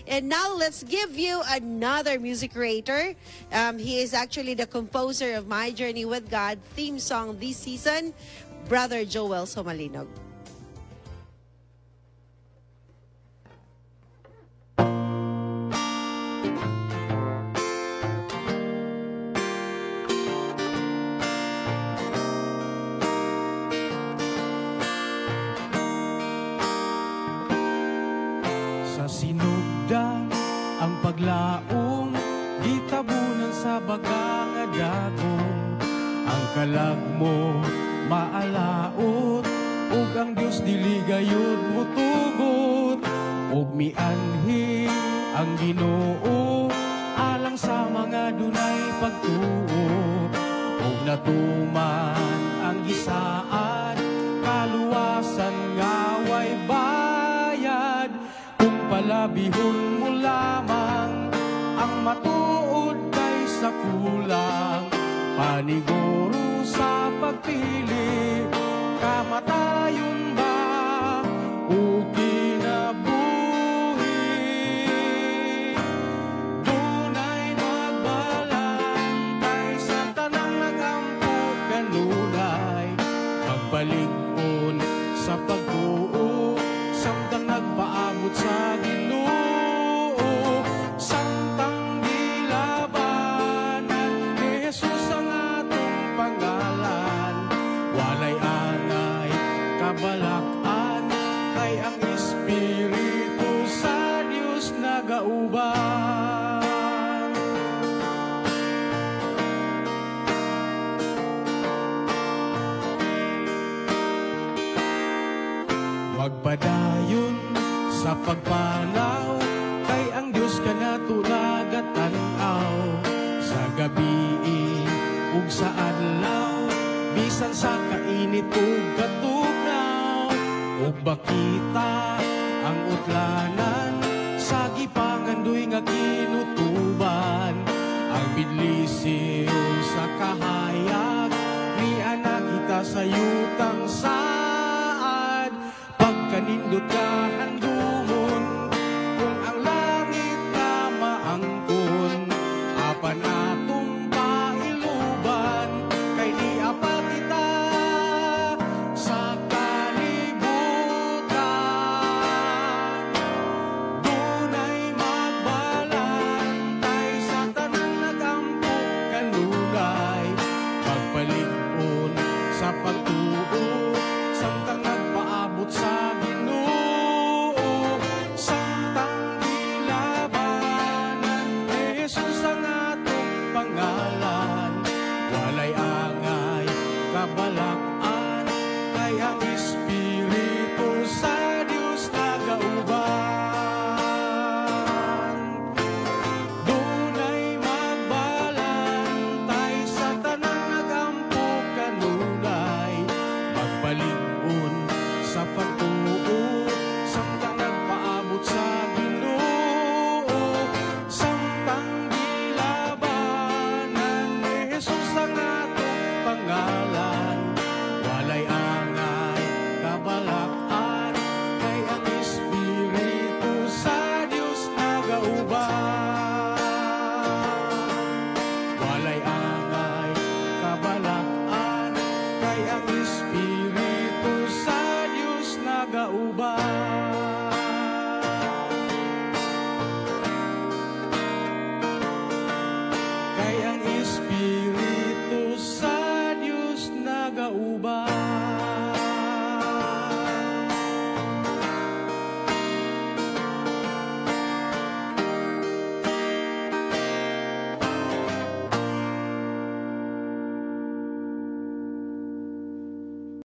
And now let's give you another music creator. He is actually the composer of My Journey with God theme song this season, Brother Joel Somalinog. Sinugdan ang paglaong, gitabunan sa bagang adagong. Ang kalag mo maalaot, ug ang Dios dili gayud mutugot. Ug mianhi ang Ginoo alang sa mga dunay pagtuo. Ug natuman ang gisaan, kaluwasan nga way bayad. Palabihon mo lamang ang matuod kay sa kulang. Paniguro sa pagpili, kamatayon ba o kinabuhi? Dunay magbalantay sa tanang nagampot kanunay. Magbalig-on sa pagtuo, samtang nagpaabot sa Ginoo. Samtang gilabanan ni Jesus ang atong pangalan. Walay angay kabalak-an, kay ang Espiritu sa Dios nagauban. Magpadayon sa pagpanaw, kay ang Diyos ka na tulagatanaw. Sa gabi ug sa adlaw, bisan sa kainit ug katugnaw. Ug bakita ang utlanan, sa gipangandoy nga kinutuban. Ang bidlisiw sa kahayag, ni anak kita sa yutang saad. Pagkanindot ka